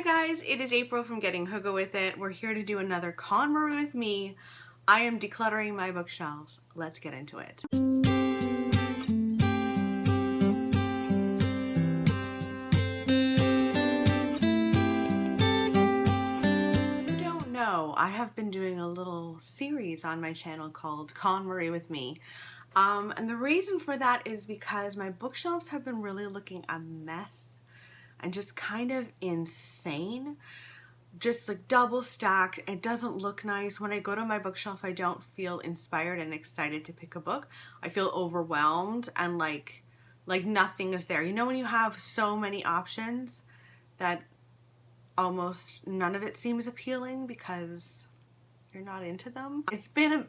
Hi guys, it is April from Getting Hygge With It. We're here to do another KonMari with me. I am decluttering my bookshelves. Let's get into it. If you don't know, I have been doing a little series on my channel called KonMari with me. And the reason for that is because my bookshelves have been really looking a mess and just kind of insane. Just like double stacked. It doesn't look nice. When I go to my bookshelf, I don't feel inspired and excited to pick a book. I feel overwhelmed and like nothing is there. You know when you have so many options that almost none of it seems appealing because you're not into them? It's been a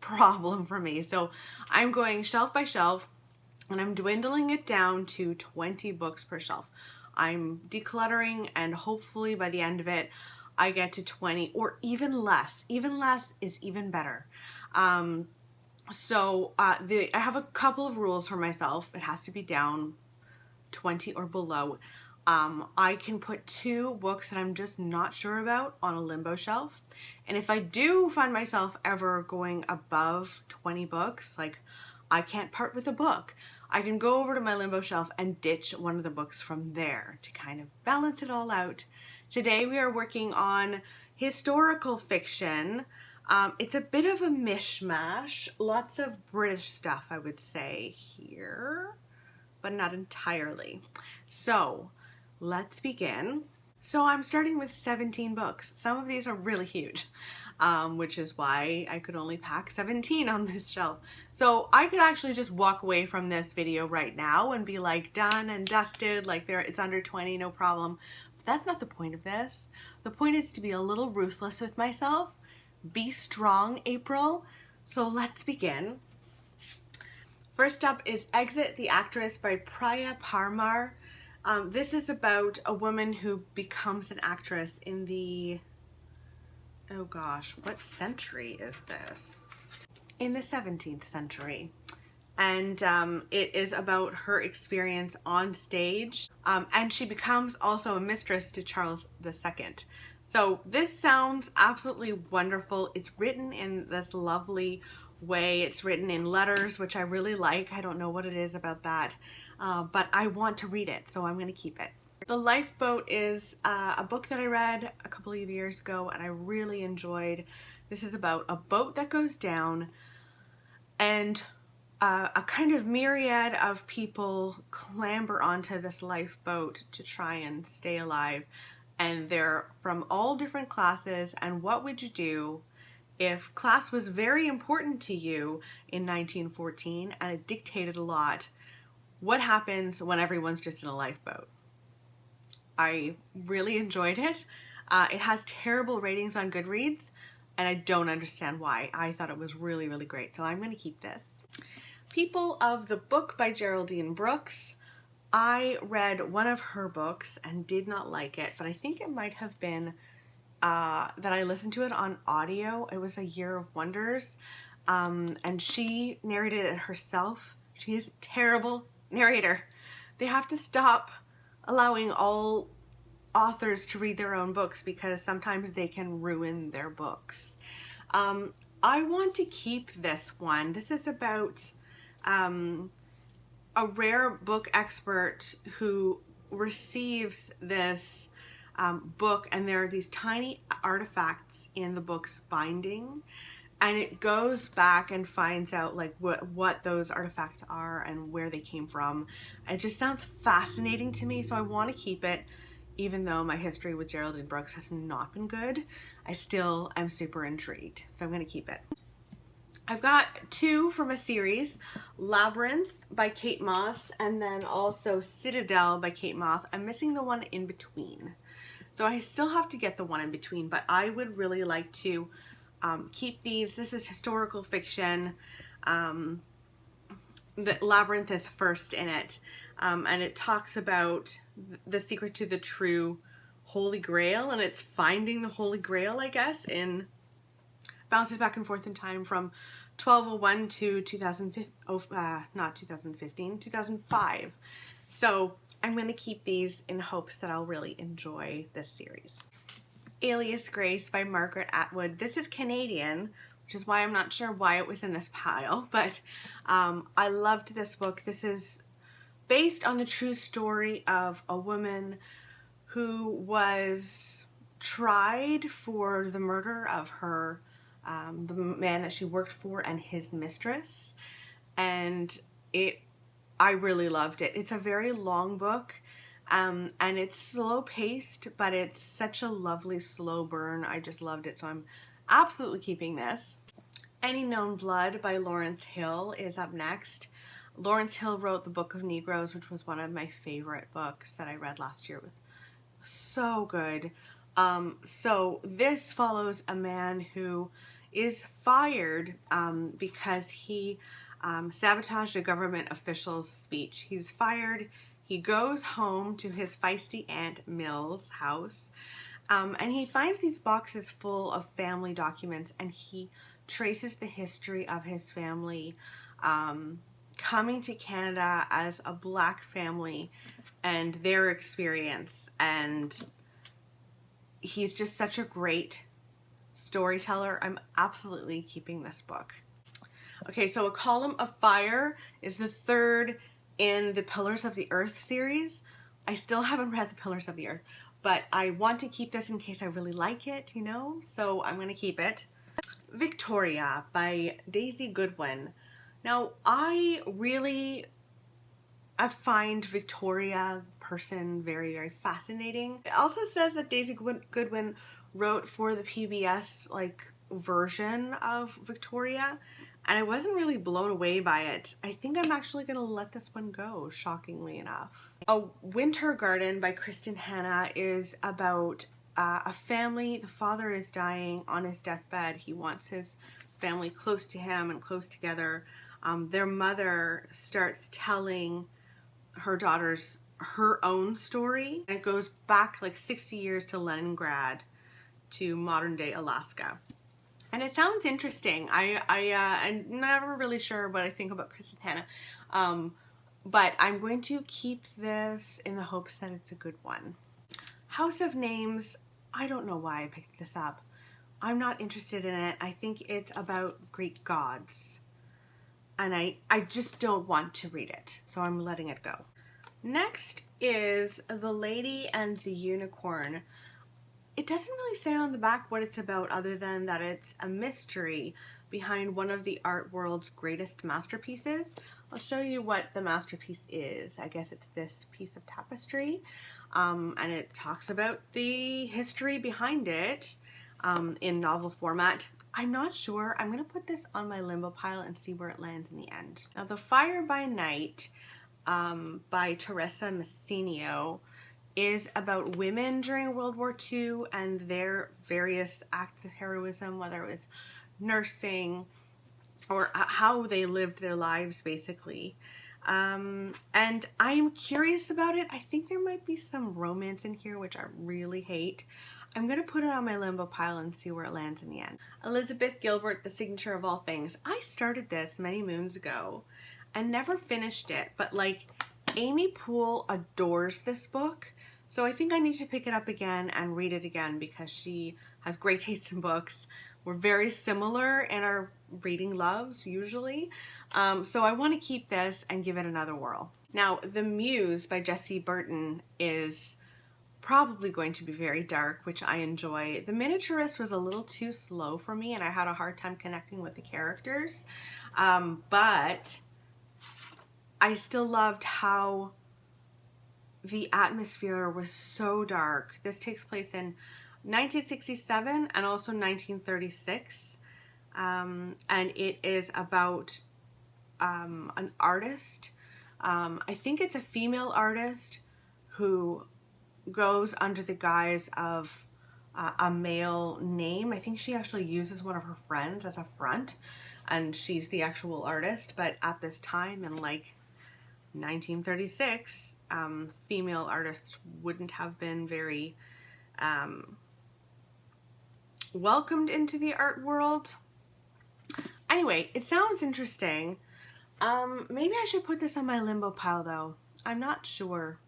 problem for me. So I'm going shelf by shelf and I'm dwindling it down to 20 books per shelf. I'm decluttering and hopefully by the end of it I get to 20 or even less. Even less is even better. I have a couple of rules for myself. It has to be down 20 or below. I can put 2 books that I'm just not sure about on a limbo shelf. And if I do find myself ever going above 20 books, like I can't part with a book, I can go over to my limbo shelf and ditch one of the books from there to kind of balance it all out. Today we are working on historical fiction. It's a bit of a mishmash, lots of British stuff I would say here, but not entirely. So let's begin. So I'm starting with 17 books. Some of these are really huge. Which is why I could only pack 17 on this shelf. So I could actually just walk away from this video right now and be like done and dusted, like it's under 20, no problem. But that's not the point of this. The point is to be a little ruthless with myself. Be strong, April. So let's begin. First up is Exit the Actress by Priya Parmar. This is about a woman who becomes an actress in the oh gosh, what century is this? In the 17th century. And it is about her experience on stage. And she becomes also a mistress to Charles II. So this sounds absolutely wonderful. It's written in this lovely way. It's written in letters, which I really like. I don't know what it is about that, but I want to read it, so I'm going to keep it. The Lifeboat is a book that I read a couple of years ago and I really enjoyed. This is about a boat that goes down and a kind of myriad of people clamber onto this lifeboat to try and stay alive. And they're from all different classes. And what would you do if class was very important to you in 1914 and it dictated a lot? What happens when everyone's just in a lifeboat? I really enjoyed it. It has terrible ratings on Goodreads, and I don't understand why. I thought it was really, really great, so I'm going to keep this. People of the Book by Geraldine Brooks. I read one of her books and did not like it, but I think it might have been that I listened to it on audio. It was A Year of Wonders, and she narrated it herself. She is a terrible narrator. They have to stop allowing all authors to read their own books because sometimes they can ruin their books. I want to keep this one. This is about a rare book expert who receives this book, and there are these tiny artifacts in the book's binding, and it goes back and finds out like what those artifacts are and where they came from. It just sounds fascinating to me, so I want to keep it. Even though my history with Geraldine Brooks has not been good, I still am super intrigued, so I'm going to keep it. I've got 2 from a series, Labyrinth by Kate Moss and then also Citadel by Kate Moss. I'm missing the one in between. So I still have to get the one in between, but I would really like to keep these. This is historical fiction. The Labyrinth is first in it, and it talks about the secret to the true Holy Grail, and it's finding the Holy Grail, I guess, bounces back and forth in time from 1201 to 2005. So I'm going to keep these in hopes that I'll really enjoy this series. Alias Grace by Margaret Atwood. This is Canadian, which is why I'm not sure why it was in this pile, but I loved this book. This is based on the true story of a woman who was tried for the murder of her, the man that she worked for and his mistress, and I really loved it. It's a very long book, and it's slow paced, but it's such a lovely slow burn. I just loved it, so I'm absolutely keeping this. Any Known Blood by Lawrence Hill is up next. Lawrence Hill wrote The Book of Negroes, which was one of my favorite books that I read last year. It was so good. So this follows a man who is fired because he sabotaged a government official's speech. He's fired. He goes home to his feisty Aunt Mill's house, and he finds these boxes full of family documents, and he traces the history of his family coming to Canada as a Black family and their experience. And he's just such a great storyteller. I'm absolutely keeping this book. Okay, so A Column of Fire is the third in the Pillars of the Earth series. I still haven't read the Pillars of the Earth, but I want to keep this in case I really like it, you know, so I'm going to keep it. Victoria by Daisy Goodwin. Now, I find Victoria person very, very fascinating. It also says that Daisy Goodwin wrote for the PBS version of Victoria, and I wasn't really blown away by it. I think I'm actually going to let this one go, shockingly enough. A Winter Garden by Kristen Hanna is about a family. The father is dying on his deathbed. He wants his family close to him and close together. Their mother starts telling her daughters her own story. And it goes back 60 years to Leningrad, to modern day Alaska. And it sounds interesting. I'm never really sure what I think about Kristen Hanna. But I'm going to keep this in the hopes that it's a good one. House of Names, I don't know why I picked this up. I'm not interested in it. I think it's about Greek gods. And I just don't want to read it. So I'm letting it go. Next is The Lady and the Unicorn. It doesn't really say on the back what it's about other than that it's a mystery behind one of the art world's greatest masterpieces. I'll show you what the masterpiece is. I guess it's this piece of tapestry, and it talks about the history behind it in novel format. I'm not sure. I'm going to put this on my limbo pile and see where it lands in the end. Now, The Fire by Night by Teresa Messineo is about women during World War II and their various acts of heroism, whether it was nursing or how they lived their lives, basically. And I'm curious about it. I think there might be some romance in here, which I really hate. I'm going to put it on my limbo pile and see where it lands in the end. Elizabeth Gilbert, The Signature of All Things. I started this many moons ago and never finished it, but Amy Poole adores this book. So I think I need to pick it up again and read it again because she has great taste in books. We're very similar in our reading loves, usually. So I want to keep this and give it another whirl. Now, The Muse by Jessie Burton is probably going to be very dark, which I enjoy. The Miniaturist was a little too slow for me and I had a hard time connecting with the characters. But I still loved how the atmosphere was so dark. This takes place in 1967 and also 1936. And it is about an artist. I think it's a female artist who goes under the guise of a male name. I think she actually uses one of her friends as a front and she's the actual artist. But at this time in 1936, female artists wouldn't have been very welcomed into the art world. Anyway, it sounds interesting. Maybe I should put this on my limbo pile though. I'm not sure.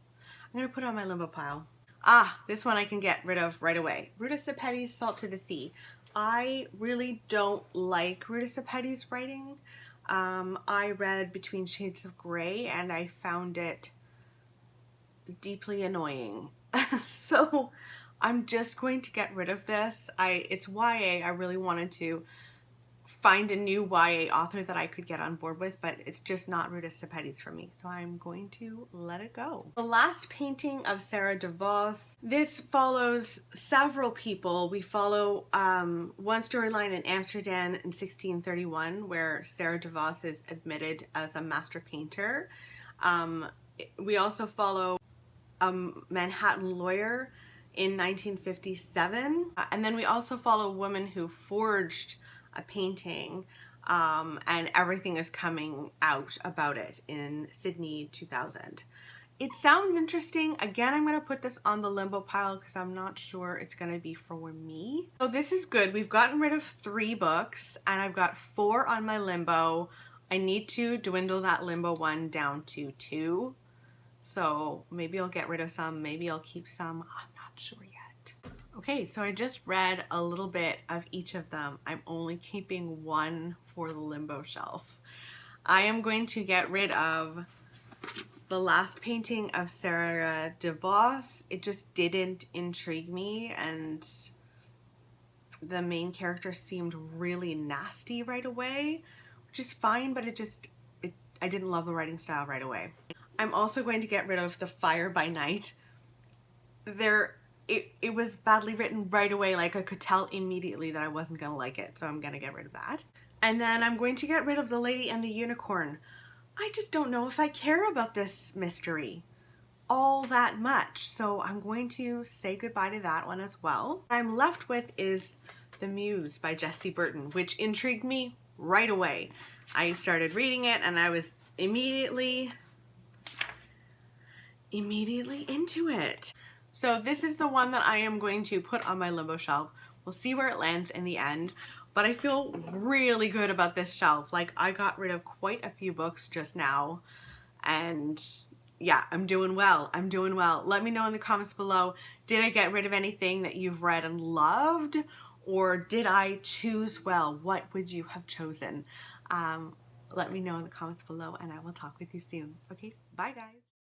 I'm gonna put it on my limbo pile. Ah, this one I can get rid of right away. Ruta Sepetys, Salt to the Sea. I really don't like Ruta Sepetys' writing. I read Between Shades of Grey and I found it deeply annoying. So I'm just going to get rid of this. It's YA. I really wanted to find a new YA author that I could get on board with, but it's just not Ruta Sepetys for me, so I'm going to let it go. The Last Painting of Sarah DeVos. This follows several people. We follow one storyline in Amsterdam in 1631 where Sarah DeVos is admitted as a master painter. We also follow a Manhattan lawyer in 1957, and then we also follow a woman who forged a painting, and everything is coming out about it in Sydney 2000. It sounds interesting. Again, I'm going to put this on the limbo pile because I'm not sure it's going to be for me. So this is good. We've gotten rid of 3 books and I've got 4 on my limbo. I need to dwindle that limbo one down to 2. So maybe I'll get rid of some, maybe I'll keep some. I'm not sure yet. Okay, so I just read a little bit of each of them. I'm only keeping 1 for the limbo shelf. I am going to get rid of The Last Painting of Sarah DeVos. It just didn't intrigue me, and the main character seemed really nasty right away, which is fine, but I didn't love the writing style right away. I'm also going to get rid of The Fire by Night. It was badly written right away. Like I could tell immediately that I wasn't gonna like it, so I'm gonna get rid of that. And then I'm going to get rid of The Lady and the Unicorn. I just don't know if I care about this mystery all that much, so I'm going to say goodbye to that one as well. What I'm left with is The Muse by Jessie Burton, which intrigued me right away. I started reading it and I was immediately into it. So this is the one that I am going to put on my limbo shelf. We'll see where it lands in the end, but I feel really good about this shelf. Like I got rid of quite a few books just now, and yeah, I'm doing well. I'm doing well. Let me know in the comments below, did I get rid of anything that you've read and loved, or did I choose well? What would you have chosen? Let me know in the comments below and I will talk with you soon. Okay, bye guys.